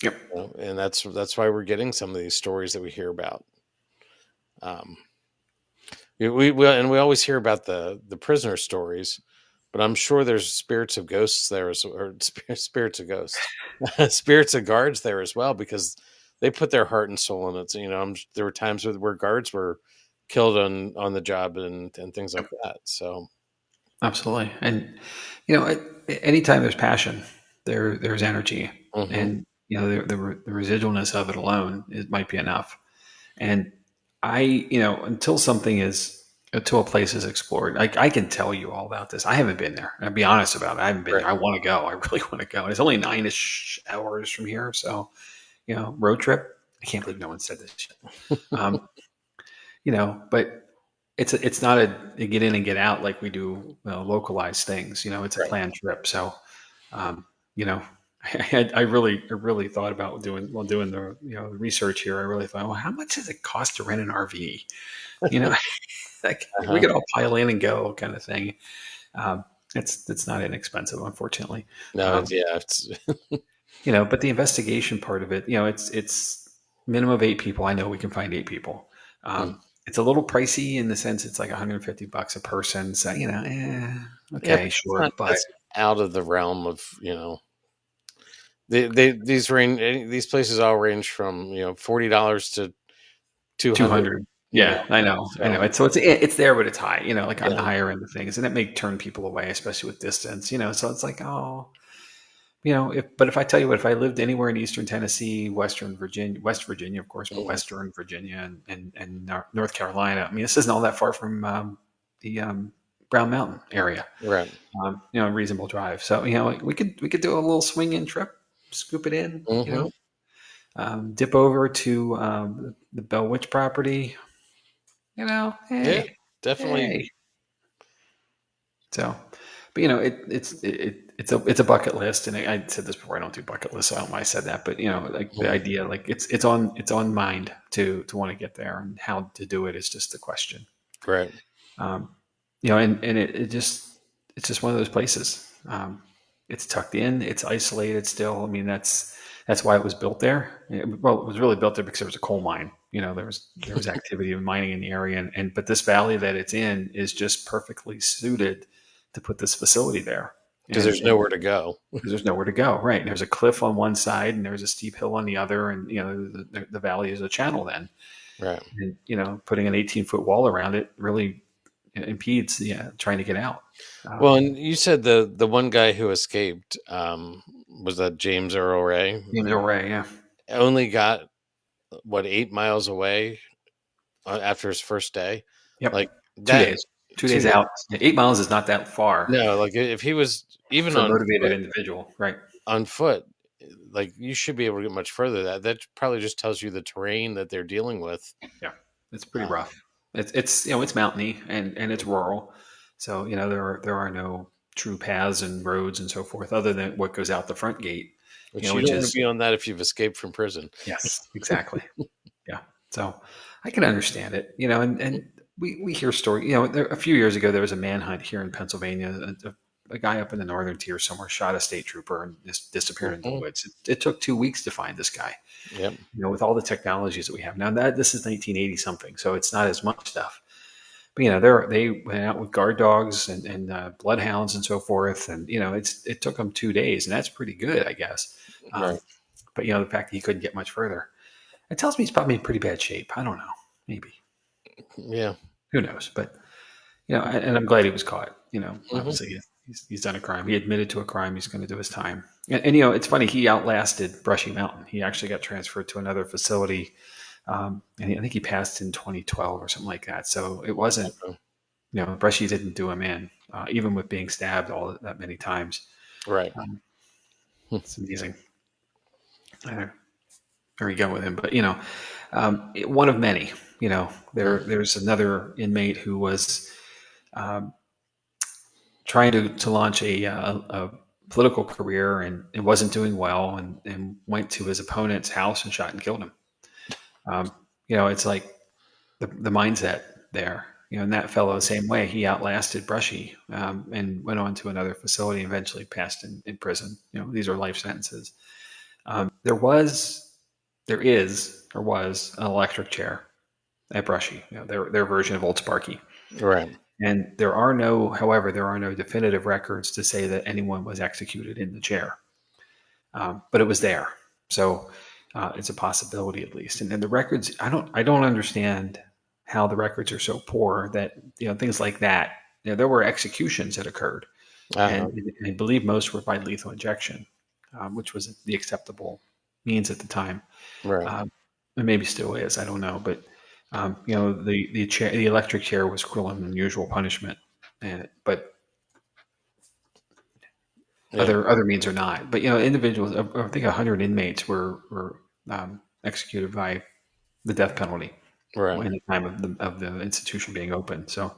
Speaker 1: Yep.
Speaker 2: And that's why we're getting some of these stories that we hear about. Um, we always hear about the prisoner stories, but I'm sure there's spirits of ghosts there, or spirits of ghosts, spirits of guards there as well, because they put their heart and soul in it. So, there were times where guards were killed on the job and things like
Speaker 1: Yep.
Speaker 2: that. So,
Speaker 1: Absolutely. And anytime there's passion, there's energy,
Speaker 2: mhm.
Speaker 1: and the residualness of it alone, it might be enough. And until something is until a place is explored, I can tell you all about this. I haven't been there. I'll be honest about it. I haven't been
Speaker 2: Right.
Speaker 1: there. I want to go. I really want to go. And it's only 9-ish hours from here, so road trip. I can't believe no one said this shit. Um, but it's not a get in and get out like we do localized things. It's a
Speaker 2: Right.
Speaker 1: planned trip. So, um, you know, I really thought about doing the research here. I really thought, well, how much does it cost to rent an RV? You know, like we
Speaker 2: Uh-huh.
Speaker 1: could all pile in and go, kind of thing. Um, it's not inexpensive, unfortunately.
Speaker 2: No,
Speaker 1: Um,
Speaker 2: it's
Speaker 1: but the investigation part of it, it's minimum of 8 people. I know we can find 8 people.
Speaker 2: mm.
Speaker 1: It's a little pricey in the sense it's like $150 a person. So
Speaker 2: Yeah,
Speaker 1: okay,
Speaker 2: but
Speaker 1: sure, but
Speaker 2: that's out of the realm of these places all range from $40 to 200.
Speaker 1: 200. Yeah, I know.
Speaker 2: So
Speaker 1: It's there, but it's high. Like on the
Speaker 2: yeah.
Speaker 1: higher end of things, and it may turn people away, especially with distance. So it's like, oh, if I tell you what, if I lived anywhere in Eastern Tennessee, West Virginia, of course, but
Speaker 2: Mhm.
Speaker 1: Western Virginia and North Carolina. I mean, this isn't all that far from the Brown Mountain area.
Speaker 2: Right.
Speaker 1: A reasonable drive. So like, we could do a little swing in trip, scoop it in.
Speaker 2: Hmm.
Speaker 1: Dip over to the Bell Witch property.
Speaker 2: Yeah,
Speaker 1: Hey,
Speaker 2: definitely.
Speaker 1: hey. So, but it's a bucket list, and I said this before. I don't do bucket lists, so I don't know why I said that. But like the
Speaker 2: Mhm.
Speaker 1: idea, like it's on mind to want to get there, and how to do it is just the question.
Speaker 2: Right.
Speaker 1: Um, and it's just one of those places. It's tucked in, it's isolated still. I mean, that's why it was built there. Well, it was really built there because there was a coal mine. There was activity of mining in the area, but this valley that it's in is just perfectly suited to put this facility there.
Speaker 2: Because
Speaker 1: And
Speaker 2: there's nowhere to go.
Speaker 1: because there's nowhere to go, right? And there's a cliff on one side, and there's a steep hill on the other, and the valley is a channel then.
Speaker 2: Right.
Speaker 1: And putting an 18-foot wall around it really impedes trying to get out.
Speaker 2: Well, and you said the one guy who escaped, was that James Earl Ray,
Speaker 1: James Ray, yeah.
Speaker 2: only got what, 8 miles away after his first day,
Speaker 1: Yep.
Speaker 2: like
Speaker 1: two
Speaker 2: that.
Speaker 1: days 2 days
Speaker 2: 2 days.
Speaker 1: out. 8 miles is not that far
Speaker 2: No, like if he was even
Speaker 1: for a motivated individual, right?
Speaker 2: on foot, like you should be able to get much further. That probably just tells you the terrain that they're dealing with.
Speaker 1: Yeah, it's pretty
Speaker 2: Um,
Speaker 1: rough. It's mountainy, and it's rural, so there are no true paths and roads and so forth other than what goes out the front gate.
Speaker 2: which you
Speaker 1: Which
Speaker 2: don't want to
Speaker 1: is
Speaker 2: be on that if you've escaped from prison.
Speaker 1: yes, exactly. Yeah. So I can understand it, and we hear stories. A few years ago, there was a manhunt here in Pennsylvania. A guy up in the northern tier somewhere shot a state trooper and just disappeared into the
Speaker 2: Mhm.
Speaker 1: woods. It took 2 weeks to find this guy,
Speaker 2: Yep.
Speaker 1: with all the technologies that we have now. That this is 1980 something, so it's not as much stuff. But they went out with guard dogs and bloodhounds and so forth, and it took them 2 days, and that's pretty good, I guess.
Speaker 2: Right.
Speaker 1: But the fact that he couldn't get much further, it tells me he's probably in pretty bad shape. I don't know, maybe,
Speaker 2: Yeah.
Speaker 1: who knows? But and I'm glad he was caught.
Speaker 2: Hmm.
Speaker 1: Obviously he's done a crime. He admitted to a crime. He's going to do his time. And it's funny. He outlasted Brushy Mountain. He actually got transferred to another facility, and I think he passed in 2012 or something like that. So it wasn't.
Speaker 2: Okay.
Speaker 1: Brushy didn't do him in, even with being stabbed all that many times.
Speaker 2: Right.
Speaker 1: Um,
Speaker 2: Hmm.
Speaker 1: it's amazing. Where you go with him, but one of many. There's another inmate who was um, trying to launch a political career, and it wasn't doing well, and went to his opponent's house and shot and killed him. It's like the mindset there. And that fellow the same way. He outlasted Brushy, and went on to another facility and eventually passed in prison. These are life sentences. There was, there is, or was an electric chair at Brushy, their version of Old Sparky.
Speaker 2: Right.
Speaker 1: And however, there are no definitive records to say that anyone was executed in the chair. But it was there. So it's a possibility at least. And then the records, I don't understand how the records are so poor that, things like that, there were executions that occurred.
Speaker 2: Uh-huh.
Speaker 1: And I believe most were by lethal injection, which was the acceptable means at the time.
Speaker 2: Right.
Speaker 1: Um, and maybe still is, I don't know. But, the electric chair was cruel and unusual punishment. But
Speaker 2: Yeah.
Speaker 1: other means are not. But individuals, I think 100 inmates were executed by the death penalty
Speaker 2: Right.
Speaker 1: in the time of the institution being open. So,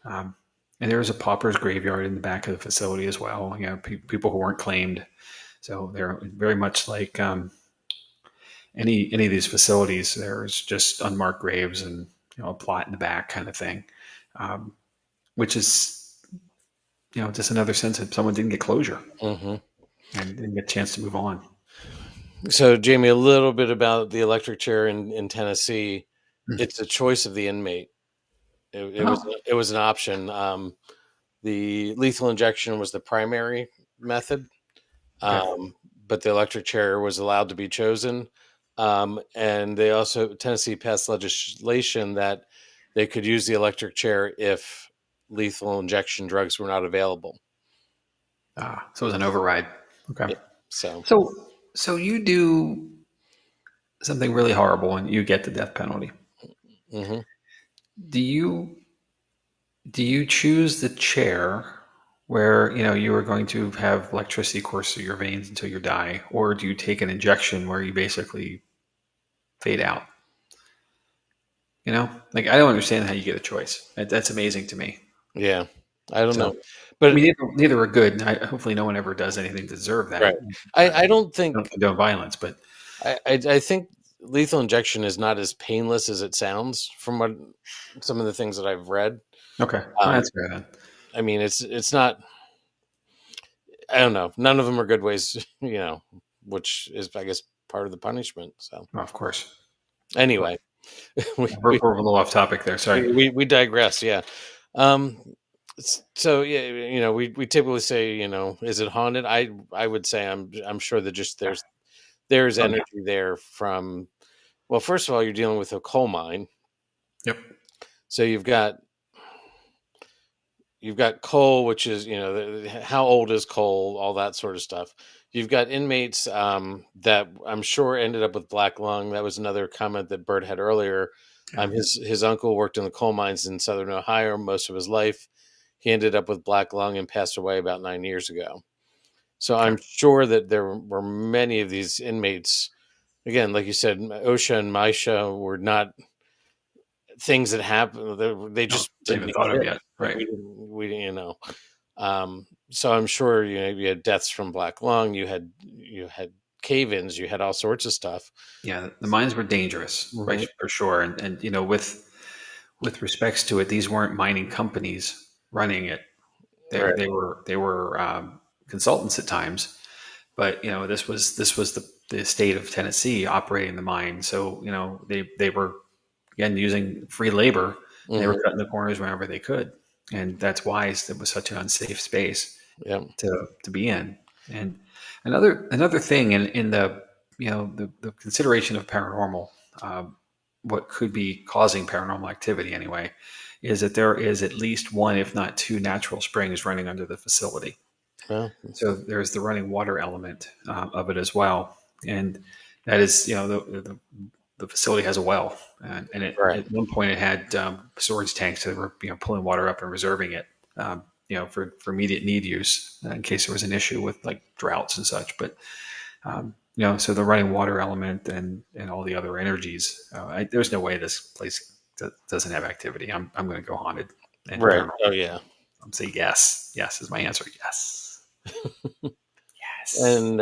Speaker 1: um, and there was a pauper's graveyard in the back of the facility as well. People who weren't claimed. So they're very much like any of these facilities. There's just unmarked graves and a plot in the back kind of thing, um, which is just another sense that someone didn't get closure
Speaker 2: Hmm.
Speaker 1: and didn't get a chance to move on.
Speaker 2: So, Jamie, a little bit about the electric chair in Tennessee.
Speaker 1: Hmm.
Speaker 2: It's a choice of the inmate.
Speaker 1: Oh,
Speaker 2: It was an option. The lethal injection was the primary method,
Speaker 1: okay.
Speaker 2: um, but the electric chair was allowed to be chosen. And Tennessee passed legislation that they could use the electric chair if lethal injection drugs were not available.
Speaker 1: So it was an override. Okay.
Speaker 2: Yeah. So,
Speaker 1: So you do something really horrible and you get the death penalty.
Speaker 2: mhm.
Speaker 1: Do you choose the chair where you are going to have electricity course through your veins until you die, or do you take an injection where you basically fade out? Like I don't understand how you get a choice. That's amazing to me.
Speaker 2: Yeah, I don't
Speaker 1: So
Speaker 2: know,
Speaker 1: I mean,
Speaker 2: but
Speaker 1: neither are good. And hopefully, no one ever does anything to deserve
Speaker 2: right.
Speaker 1: that.
Speaker 2: I don't
Speaker 1: Don't
Speaker 2: think
Speaker 1: condone violence, but
Speaker 2: I think lethal injection is not as painless as it sounds from what some of the things that I've read.
Speaker 1: okay, well,
Speaker 2: Um,
Speaker 1: that's fair then.
Speaker 2: I mean, it's not. I don't know. None of them are good ways, which is, I guess, part of the punishment. So
Speaker 1: Well, of course.
Speaker 2: anyway, we, we
Speaker 1: We're a little off topic there. Sorry.
Speaker 2: we digress. Yeah. Um, so yeah, we typically say, is it haunted? I would say I'm sure that just there's
Speaker 1: Oh yeah.
Speaker 2: energy there from. Well, first of all, you're dealing with a coal mine,
Speaker 1: Yep.
Speaker 2: so you've got coal, which is how old is coal, all that sort of stuff. You've got inmates that I'm sure ended up with black lung. That was another comment that Bert had earlier.
Speaker 1: Yeah.
Speaker 2: His uncle worked in the coal mines in southern Ohio most of his life. He ended up with black lung and passed away about 9 years ago. So
Speaker 1: Okay.
Speaker 2: I'm sure that there were many of these inmates. Again, like you said, OSHA and MISHA were not things that happened. They
Speaker 1: No,
Speaker 2: just
Speaker 1: not
Speaker 2: didn't
Speaker 1: even thought of
Speaker 2: exist.
Speaker 1: yet.
Speaker 2: Like
Speaker 1: Right.
Speaker 2: we didn't, so I'm sure you had deaths from black lung. You had cave-ins. You had all sorts of stuff.
Speaker 1: Yeah, the mines were dangerous, right,
Speaker 2: Hmm.
Speaker 1: for sure. And with respects to it, these weren't mining companies running it. They
Speaker 2: Right.
Speaker 1: they were consultants at times, but this was the state of Tennessee operating the mine. So they were again using free labor, and they were
Speaker 2: Hmm.
Speaker 1: cutting the corners whenever they could, and that's why it was such an unsafe space
Speaker 2: Yeah.
Speaker 1: to be in. And another thing in the the consideration of paranormal, what could be causing paranormal activity anyway, is that there is at least one, if not two, natural springs running under the facility.
Speaker 2: Well,
Speaker 1: So there's the running water element of it as well, and that is the facility has a well, and
Speaker 2: right.
Speaker 1: at one point it had storage tanks that were pulling water up and reserving it, for immediate need use in case there was an issue with like droughts and such. But so the running water element and all the other energies, there's no way this place doesn't have activity. I'm going to go haunted and
Speaker 2: Right. Oh
Speaker 1: paranormal.
Speaker 2: yeah.
Speaker 1: I'm say yes. Yes is my answer. Yes. Yes.
Speaker 2: And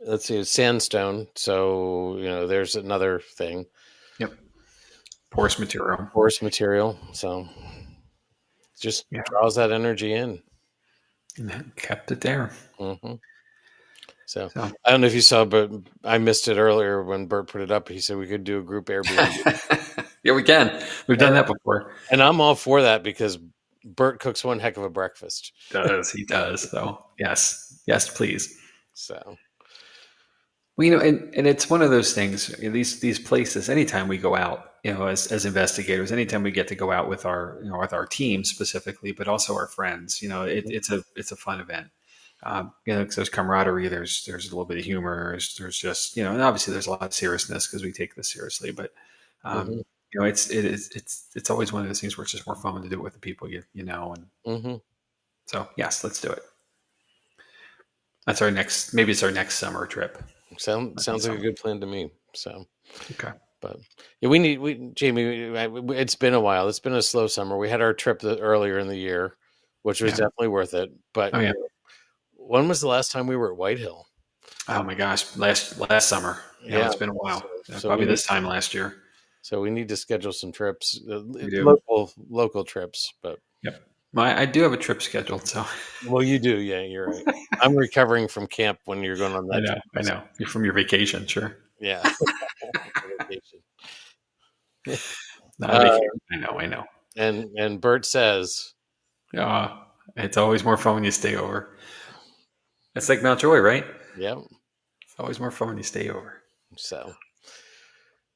Speaker 2: let's see, sandstone. So there's another thing.
Speaker 1: Yep. porous material.
Speaker 2: porous material. So just
Speaker 1: Yeah,
Speaker 2: draws that energy in.
Speaker 1: and that kept it there.
Speaker 2: Hmm. So
Speaker 1: So
Speaker 2: I don't know if you saw, but I missed it earlier when Bert put it up. He said we could do a group Airbnb.
Speaker 1: yeah, we can. We've done that before.
Speaker 2: And I'm all for that because Bert cooks one heck of a breakfast.
Speaker 1: Does he does so? Yes, yes, please.
Speaker 2: So,
Speaker 1: Well, and it's one of those things. These places. Anytime we go out, as investigators, anytime we get to go out with our with our team specifically, but also our friends, it's a fun event. 'Cause there's camaraderie. There's a little bit of humor. There's just and obviously there's a lot of seriousness because we take this seriously. But um,
Speaker 2: hmm
Speaker 1: it's always one of those things where it's just more fun to do it with the people you know. And
Speaker 2: hmm
Speaker 1: so yes, let's do it. That's our next. Maybe it's our next summer trip.
Speaker 2: sounds like a good plan to me. So,
Speaker 1: Okay.
Speaker 2: but yeah, Jamie, it's been a while. It's been a slow summer. We had our trip earlier in the year, which was
Speaker 1: Yeah.
Speaker 2: definitely worth it. But
Speaker 1: Oh yeah.
Speaker 2: when was the last time we were at Whitehill?
Speaker 1: Oh my gosh, last summer.
Speaker 2: Yeah.
Speaker 1: It's been a while.
Speaker 2: So
Speaker 1: Probably this time last year.
Speaker 2: we need to schedule some trips,
Speaker 1: We do.
Speaker 2: local trips. But
Speaker 1: Yep. I do have a trip scheduled, so
Speaker 2: well, you do. Yeah, you're right. I'm recovering from camp when you're going on
Speaker 1: I
Speaker 2: that
Speaker 1: know.
Speaker 2: trip.
Speaker 1: I know. You're from your vacation, sure.
Speaker 2: Yeah. Vacation.
Speaker 1: Not a
Speaker 2: Uh,
Speaker 1: vacation. I know. I know.
Speaker 2: and Bert says,
Speaker 1: Uh, it's always more fun when you stay over. It's like Mount Joy, right?
Speaker 2: "Yeah."
Speaker 1: It's always more fun when you stay over.
Speaker 2: So,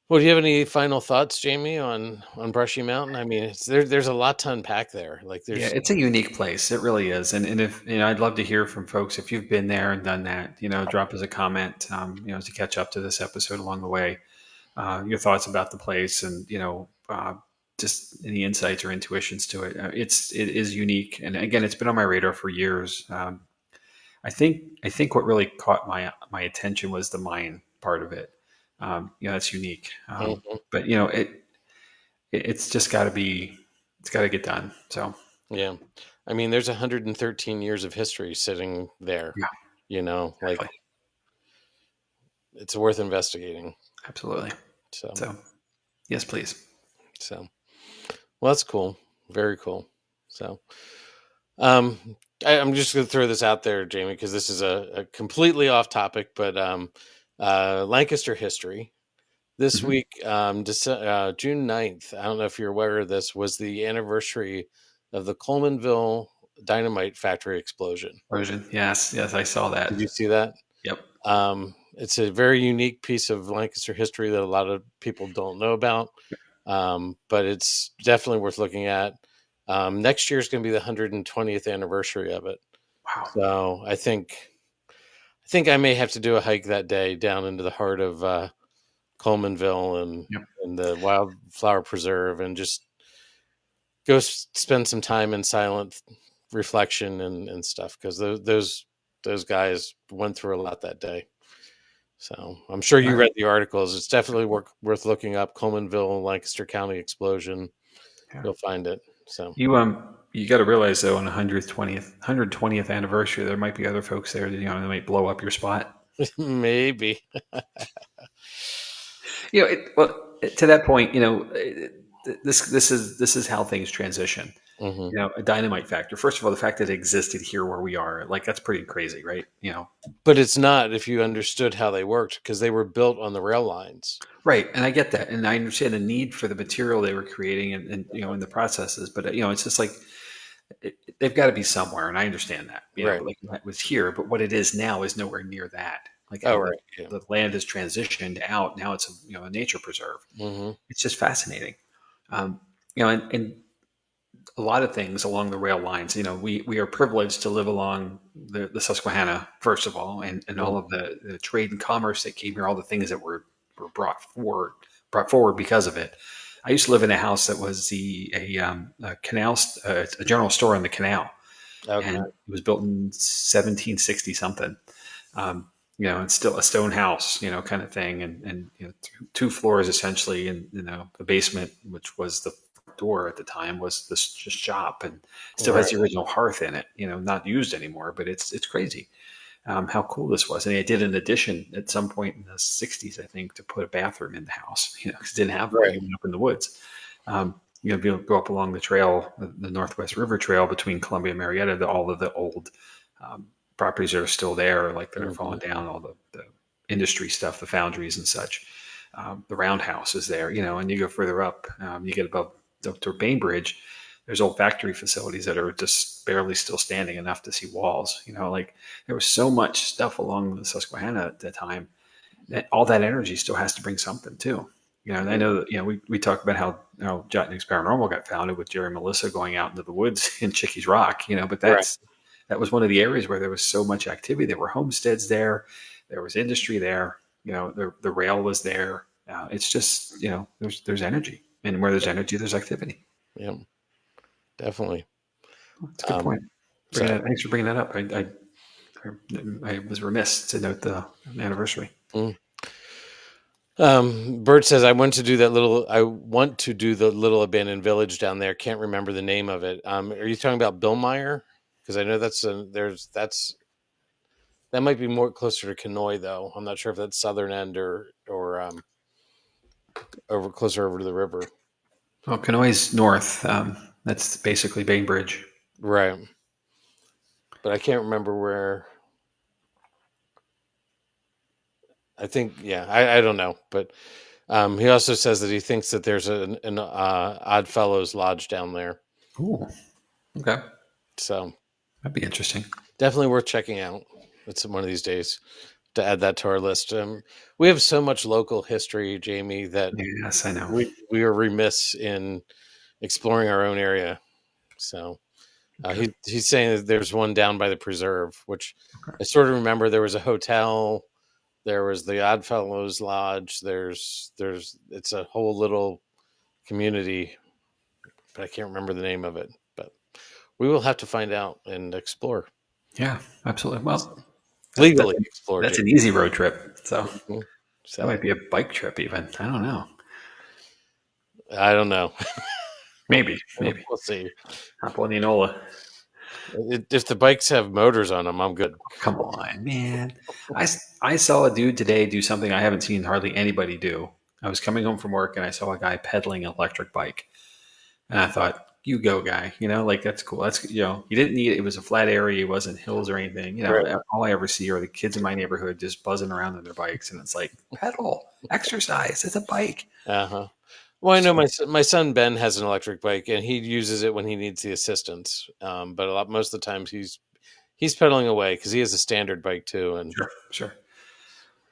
Speaker 2: well, do you have any final thoughts, Jamie, on Brushy Mountain? I mean, there's a lot to unpack there. Like,
Speaker 1: Yeah,
Speaker 2: there's
Speaker 1: it's a unique place. It really is. And if I'd love to hear from folks if you've been there and done that. Drop us a comment. To catch up to this episode along the way. Your thoughts about the place, and just any insights or intuitions to it. It is unique, and again, it's been on my radar for years. I think what really caught my attention was the mine part of it. That's unique,
Speaker 2: Mhm.
Speaker 1: but it's just got to be, it's got to get done. So
Speaker 2: Yeah. I mean, there's 113 years of history sitting there.
Speaker 1: yeah,
Speaker 2: Like
Speaker 1: exactly.
Speaker 2: it's worth investigating.
Speaker 1: Absolutely.
Speaker 2: So,
Speaker 1: So yes, please.
Speaker 2: so well, that's cool. Very cool. So, um, I'm just going to throw this out there, Jamie, because this is a completely off topic, but Lancaster history. This
Speaker 1: Mhm.
Speaker 2: week, June 9th, I don't know if you're aware of this, was the anniversary of the Colemanville dynamite factory explosion.
Speaker 1: Version. Yes, yes, I saw
Speaker 2: Did you
Speaker 1: that.
Speaker 2: see that?
Speaker 1: Yep.
Speaker 2: It's a very unique piece of Lancaster history that a lot of people don't know about, but it's definitely worth looking at. Next year is going to be the 120th anniversary of it.
Speaker 1: Wow.
Speaker 2: So I think I may have to do a hike that day down into the heart of Colemanville
Speaker 1: Yep.
Speaker 2: and the wildflower preserve and just go spend some time in silent reflection and stuff because those guys went through a lot that day. So I'm sure
Speaker 1: All
Speaker 2: you
Speaker 1: right.
Speaker 2: read the articles. It's definitely worth looking up. Colemanville, Lancaster County explosion.
Speaker 1: Yeah.
Speaker 2: You'll find it. So
Speaker 1: You got to realize though, on the 120th anniversary, there might be other folks there that they might blow up your spot.
Speaker 2: maybe.
Speaker 1: Well, to that point, this is how things transition.
Speaker 2: Hmm.
Speaker 1: A dynamite factor. First of all, the fact that it existed here where we are, like that's pretty crazy, right?
Speaker 2: But it's not if you understood how they worked because they were built on the rail lines.
Speaker 1: Right, and I get that, and I understand the need for the material they were creating, and in the processes. But it's just like they've got to be somewhere, and I understand that.
Speaker 2: Right.
Speaker 1: Like that was here, but what it is now is nowhere near that. Like
Speaker 2: Oh,
Speaker 1: how the
Speaker 2: right. Yeah.
Speaker 1: the land has transitioned out. Now it's a nature preserve.
Speaker 2: Hmm.
Speaker 1: It's just fascinating. And a lot of things along the rail lines. We are privileged to live along the Susquehanna, first of all, and all of the trade and commerce that came here, all the things that were brought forward because of it. I used to live in a house that was a canal, a general store on the canal,
Speaker 2: Okay.
Speaker 1: and it was built in 1760 something. It's still a stone house, kind of thing, and two floors essentially, and the basement, which was the door at the time, was this just shop, and still has
Speaker 2: Right.
Speaker 1: the original hearth in it. Not used anymore, but it's crazy. how cool this was. And they did an addition at some point in the 60s, I think, to put a bathroom in the house, because it didn't have one,
Speaker 2: Right.
Speaker 1: even up in the woods. Be able to go up along the trail, the Northwest River Trail between Columbia and Marietta, all of the old properties that are still there, like that are falling down, all the industry stuff, the foundries and such. The roundhouse is there, and you go further up, you get above to Bainbridge, there's old factory facilities that are just barely still standing enough to see walls. Like there was so much stuff along the Susquehanna at the time that all that energy still has to bring something too. And I know that, we talk about how Jotnik's Paranormal got founded with Jerry and Melissa going out into the woods in Chickies Rock, but
Speaker 2: Right.
Speaker 1: that was one of the areas where there was so much activity. There were homesteads there. There was industry there. The rail was there. It's just, there's energy. And where there's energy, there's activity.
Speaker 2: Yeah, definitely.
Speaker 1: That's a good point. Thanks for bringing that up. I was remiss to note the anniversary.
Speaker 2: Bert says, I want to do the little abandoned village down there. Can't remember the name of it. Are you talking about Bill Meyer? Because I know that might be more closer to Kenoi, though. I'm not sure if that's southern end or closer over to the river.
Speaker 1: Well, Kenoi's north. That's basically Bainbridge.
Speaker 2: Right. But I can't remember where. I think, I don't know. But he also says that he thinks that there's an Odd Fellows Lodge down there.
Speaker 1: Ooh, okay.
Speaker 2: So
Speaker 1: that'd be interesting.
Speaker 2: Definitely worth checking out. It's one of these days to add that to our list. We have so much local history, Jamie, that
Speaker 1: yes, I know
Speaker 2: we are remiss in exploring our own area. So he's saying that there's one down by the preserve, which I sort of remember. There was a hotel. There was the Oddfellows Lodge. It's a whole little community, but I can't remember the name of it. But we will have to find out and explore.
Speaker 1: Yeah, absolutely. Well,
Speaker 2: legally explore.
Speaker 1: That's an easy road trip. So
Speaker 2: that
Speaker 1: might be a bike trip even. I don't know. Maybe.
Speaker 2: We'll see.
Speaker 1: Hop on the Enola.
Speaker 2: If the bikes have motors on them, I'm good.
Speaker 1: Come on, man. I saw a dude today do something I haven't seen hardly anybody do. I was coming home from work and I saw a guy pedaling an electric bike. And I thought, you go, guy. Like, that's cool. That's, you didn't need it. It was a flat area. It wasn't hills or anything.
Speaker 2: Right.
Speaker 1: All I ever see are the kids in my neighborhood just buzzing around on their bikes. And it's like, pedal, exercise. It's a bike.
Speaker 2: Uh-huh. Well, I know my son Ben has an electric bike, and he uses it when he needs the assistance. But most of the times he's pedaling away because he has a standard bike too. And
Speaker 1: sure.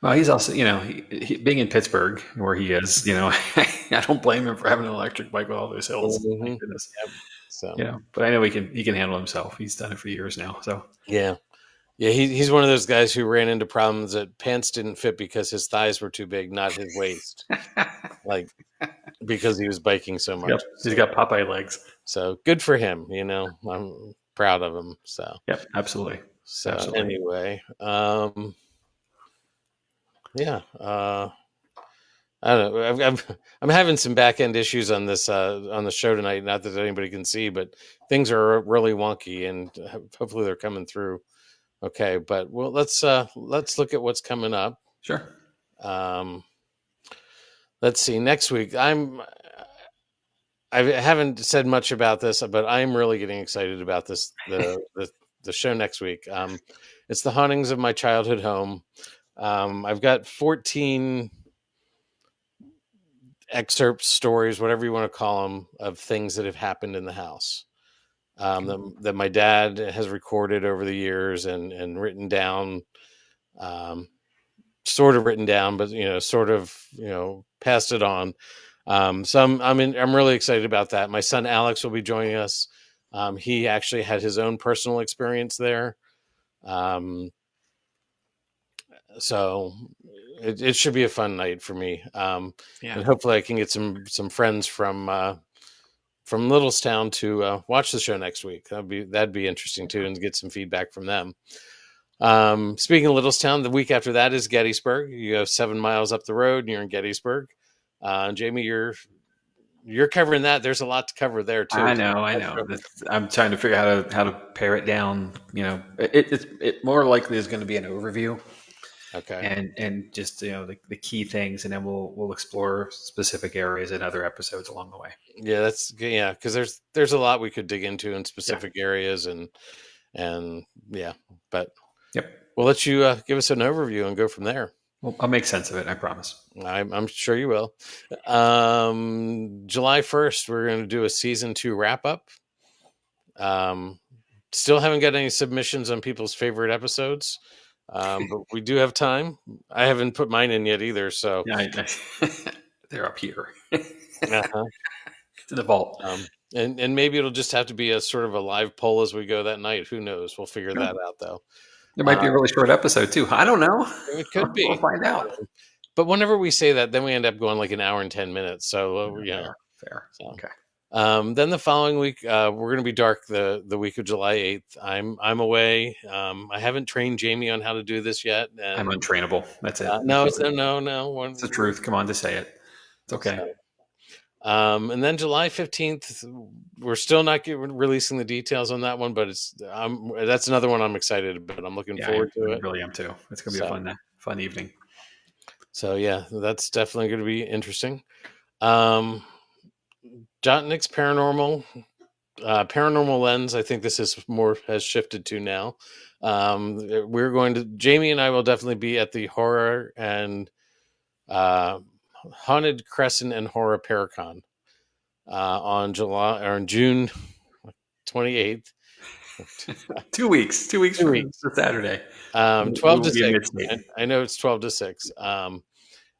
Speaker 1: Well, he's also, he, being in Pittsburgh where he is, I don't blame him for having an electric bike with all those hills.
Speaker 2: Mm-hmm.
Speaker 1: My goodness.
Speaker 2: Yep. So
Speaker 1: but I know he can handle himself. He's done it for years now. So
Speaker 2: yeah. He's one of those guys who ran into problems that pants didn't fit because his thighs were too big, not his waist. Like, because he was biking so much.
Speaker 1: Yep. He's got Popeye legs.
Speaker 2: So good for him. I'm proud of him. So
Speaker 1: yep, absolutely.
Speaker 2: So
Speaker 1: absolutely.
Speaker 2: Anyway, I don't know. I'm having some back end issues on this on the show tonight. Not that anybody can see, but things are really wonky, and hopefully they're coming through. Okay, but let's look at what's coming up.
Speaker 1: Sure.
Speaker 2: Let's see. Next week, I haven't said much about this, but I'm really getting excited about this. The show next week. It's the hauntings of my childhood home. I've got 14 excerpts, stories, whatever you want to call them, of things that have happened in the house that my dad has recorded over the years and written down, sort of written down, but sort of passed it on. So I'm really excited about that. My son Alex will be joining us. He actually had his own personal experience there. So it should be a fun night for me. And hopefully I can get some friends from Littlestown to watch the show next week. That'd be interesting too, and get some feedback from them. Speaking of Littlestown, the week after that is Gettysburg. You go 7 miles up the road and you're in Gettysburg. Jamie, you're you're covering that. There's a lot to cover there too.
Speaker 1: I know, I know. I'm trying to figure out how to pare it down. It more likely is going to be an overview
Speaker 2: Okay.
Speaker 1: and just the key things, and then we'll explore specific areas in other episodes along the way.
Speaker 2: Yeah, because there's a lot we could dig into in
Speaker 1: Yeah.
Speaker 2: specific areas and yeah, but
Speaker 1: Yep.
Speaker 2: we'll let you give us an overview and go from there.
Speaker 1: Well, I'll make sense of it. I promise.
Speaker 2: I'm sure you will. July 1st, we're going to do a season 2 wrap up. Still haven't got any submissions on people's favorite episodes, but we do have time. I haven't put mine in yet either, so
Speaker 1: Yeah, they're up here.
Speaker 2: uh-huh.
Speaker 1: To the vault.
Speaker 2: And maybe it'll just have to be a sort of a live poll as we go that night. Who knows? We'll figure that out though.
Speaker 1: There might be a really short episode too. I don't know.
Speaker 2: It could be.
Speaker 1: We'll find out.
Speaker 2: But whenever we say that, then we end up going like an hour and 10 minutes. So
Speaker 1: Fair.
Speaker 2: So.
Speaker 1: Okay.
Speaker 2: Then the following week, we're going to be dark the week of July 8th. I'm away. I haven't trained Jamie on how to do this yet. And,
Speaker 1: I'm untrainable. That's it.
Speaker 2: No.
Speaker 1: It's the truth. Come on, to say it. It's okay.
Speaker 2: So, and then July 15th, we're still not releasing the details on that one, but that's another one I'm excited about. I'm looking forward to it.
Speaker 1: I really am too. It's going to be a fun evening.
Speaker 2: So yeah, that's definitely going to be interesting. Nick's Paranormal Lens. I think this has shifted to now. Jamie and I will definitely be at the horror and Haunted Crescent and Horror Paracon on June 28th.
Speaker 1: 2 weeks. 2 weeks from Saturday.
Speaker 2: 12 to 6. I know it's 12 to 6.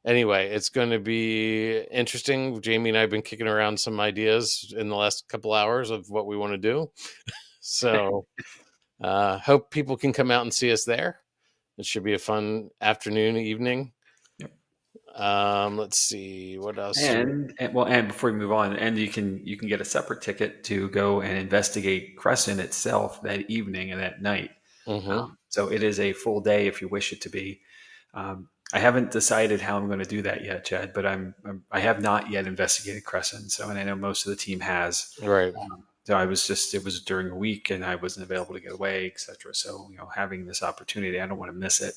Speaker 2: Anyway, it's going to be interesting. Jamie and I have been kicking around some ideas in the last couple hours of what we want to do. So hope people can come out and see us there. It should be a fun afternoon, evening.
Speaker 1: Yep.
Speaker 2: Let's see what else.
Speaker 1: And before we move on, and you can get a separate ticket to go and investigate Crescent itself that evening and that night.
Speaker 2: Mm-hmm.
Speaker 1: So it is a full day if you wish it to be. I haven't decided how I'm going to do that yet, Chad, but I have not yet investigated Crescent. So, and I know most of the team has.
Speaker 2: Right.
Speaker 1: So it was during a week and I wasn't available to get away, etc. So, having this opportunity, I don't want to miss it.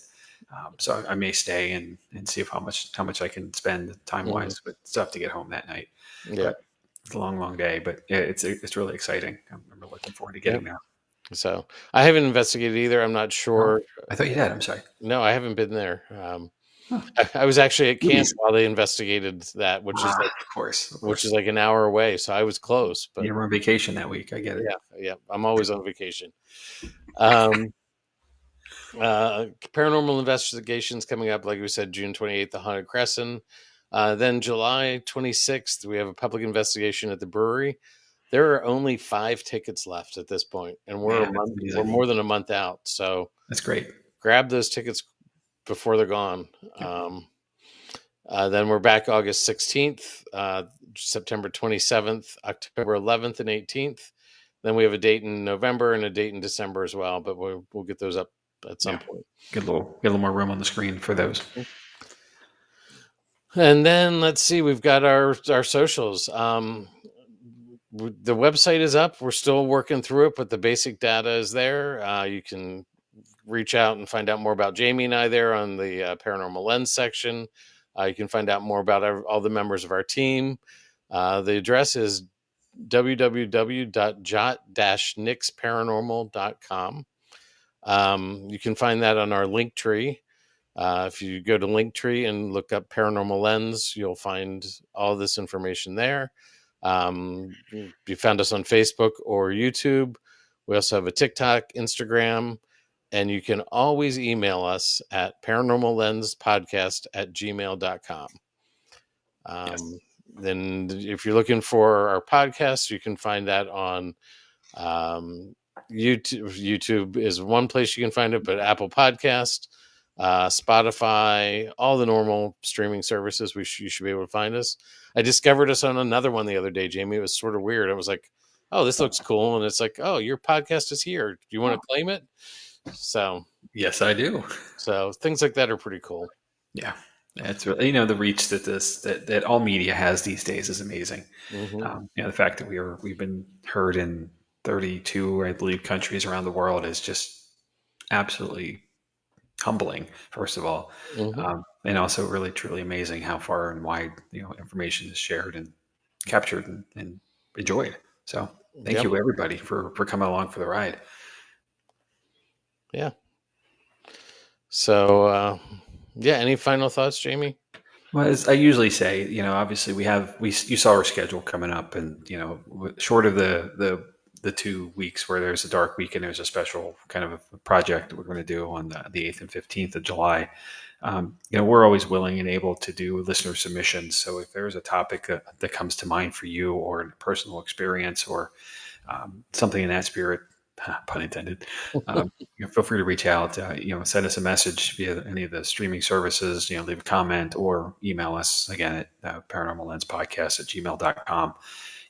Speaker 1: So I may stay and see how much I can spend time wise, but still have to get home that night.
Speaker 2: Yeah.
Speaker 1: But it's a long day, but yeah, it's really exciting. I'm really looking forward to getting there.
Speaker 2: So I haven't investigated either. I'm not sure.
Speaker 1: Oh, I thought you did. I'm sorry.
Speaker 2: No, I haven't been there. I was actually at camp while they investigated that, which is like,
Speaker 1: of course,
Speaker 2: which is like an hour away. So I was close. But
Speaker 1: you were on vacation that week. I get it.
Speaker 2: Yeah. I'm always on vacation. Paranormal investigations coming up, like we said, June 28th, the Haunted Crescent. Then July 26th, we have a public investigation at the brewery. There are only 5 tickets left at this point, and we're more than a month out. So
Speaker 1: that's great.
Speaker 2: Grab those tickets before they're gone. Then we're back August 16th, September 27th, October 11th, and 18th. Then we have a date in November and a date in December as well, but we'll get those up at some point.
Speaker 1: Get a little more room on the screen for those.
Speaker 2: And then let's see, we've got our socials. The website is up. We're still working through it, but the basic data is there. You can reach out and find out more about Jamie and I there on the Paranormal Lens section. You can find out more about all the members of our team. The address is www.jot-nixparanormal.com. You can find that on our link tree. If you go to Linktree and look up Paranormal Lens, you'll find all this information there. You found us on Facebook or YouTube. We also have a TikTok, Instagram, and you can always email us at paranormallenspodcast@gmail.com. Then if you're looking for our podcast, you can find that on YouTube. YouTube is one place you can find it, but Apple Podcast, Spotify, all the normal streaming services, you should be able to find us. I discovered us on another one the other day, Jamie. It was sort of weird. I was like, oh, this looks cool. And it's like, oh, your podcast is here. Do you want to claim it? So
Speaker 1: yes, I do.
Speaker 2: So things like that are pretty cool.
Speaker 1: Yeah. It's really, the reach that that all media has these days is amazing.
Speaker 2: Hmm.
Speaker 1: The fact that we've been heard in 32, I believe, countries around the world is just absolutely humbling, first of all,
Speaker 2: Hmm.
Speaker 1: and also really truly amazing how far and wide information is shared and captured and enjoyed. So thank
Speaker 2: Yep.
Speaker 1: you everybody for coming along for the ride.
Speaker 2: Yeah. So, yeah. Any final thoughts, Jamie?
Speaker 1: Well, as I usually say, obviously you saw our schedule coming up, and short of the 2 weeks where there's a dark week and there's a special kind of a project that we're going to do on the 8th and 15th of July. We're always willing and able to do listener submissions. So if there's a topic that comes to mind for you, or a personal experience, or something in that spirit, pun intended, feel free to reach out. Send us a message via any of the streaming services. Leave a comment or email us again at paranormal lens podcast at gmail.com.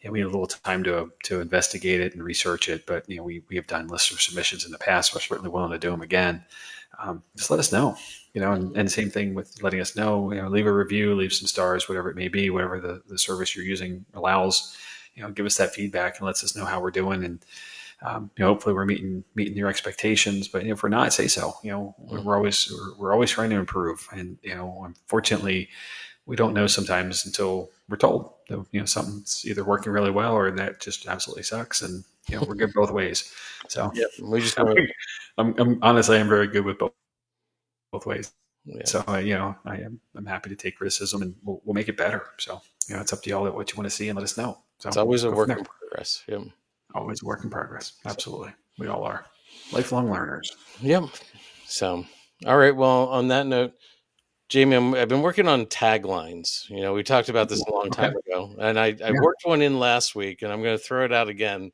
Speaker 1: And we have a little time to investigate it and research it. But we have done listener submissions in the past. We're certainly willing to do them again. Just let us know. And same thing with letting us know. Leave a review, leave some stars, whatever it may be, whatever the service you're using allows. Give us that feedback and lets us know how we're doing. And hopefully we're meeting your expectations. But if we're not, say so. We're always trying to improve. And unfortunately, we don't know sometimes until we're told that something's either working really well or that just absolutely sucks. And we're good both ways. So
Speaker 2: Yep. We just want to.
Speaker 1: I'm honestly I'm very good with both ways.
Speaker 2: Yeah.
Speaker 1: So I'm happy to take criticism and we'll make it better. So it's up to y'all what you want to see and let us know. So
Speaker 2: It's always a
Speaker 1: go from
Speaker 2: work
Speaker 1: there.
Speaker 2: in progress. Yep.
Speaker 1: Always a work in progress.
Speaker 2: So,
Speaker 1: Absolutely. We all are lifelong learners.
Speaker 2: yep. So, all right. Well, on that note, Jamie, I've been working on taglines. We talked about this a long time
Speaker 1: Okay.
Speaker 2: ago, and I
Speaker 1: Yeah.
Speaker 2: worked one in last week, and I'm going to throw it out again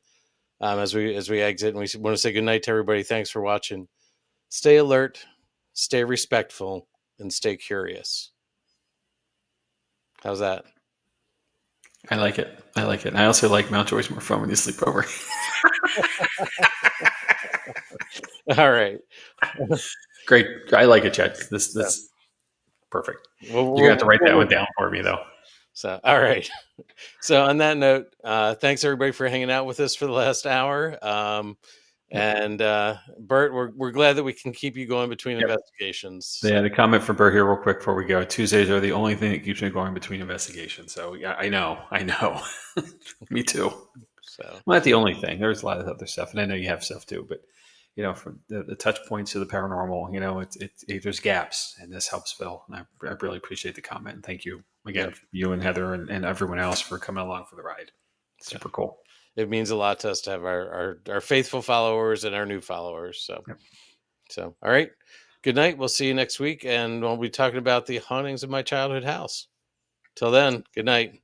Speaker 2: as we exit. And we want to say good night to everybody. Thanks for watching. Stay alert, stay respectful, and stay curious. How's that?
Speaker 1: I like it. I like it. And I also like Mountjoy's more fun when you sleep over.
Speaker 2: All right.
Speaker 1: Great. I like it, Chad. This
Speaker 2: So,
Speaker 1: this perfect.
Speaker 2: we'll,
Speaker 1: You're gonna have to
Speaker 2: we'll,
Speaker 1: write that
Speaker 2: we'll,
Speaker 1: one down for me though.
Speaker 2: so all right. So on that note, thanks everybody for hanging out with us for the last hour.
Speaker 1: Yep.
Speaker 2: And Bert, we're glad that we can keep you going between
Speaker 1: Yep.
Speaker 2: investigations. So,
Speaker 1: Yeah, the comment from Bert here real quick before we go. Tuesdays are the only thing that keeps me going between investigations. So yeah, I know. Me too.
Speaker 2: so
Speaker 1: Well, not the only thing. There's a lot of other stuff, and I know you have stuff too. But from the touch points of the paranormal, there's gaps, and this helps fill. And I really appreciate the comment. And thank you again,
Speaker 2: yep.
Speaker 1: you and Heather and everyone else for coming along for the ride.
Speaker 2: So
Speaker 1: Super cool.
Speaker 2: it means a lot to us to have our faithful followers and our new followers. So,
Speaker 1: Yep.
Speaker 2: so all right. Good night. We'll see you next week, and we'll be talking about the hauntings of my childhood house. Till then, good night.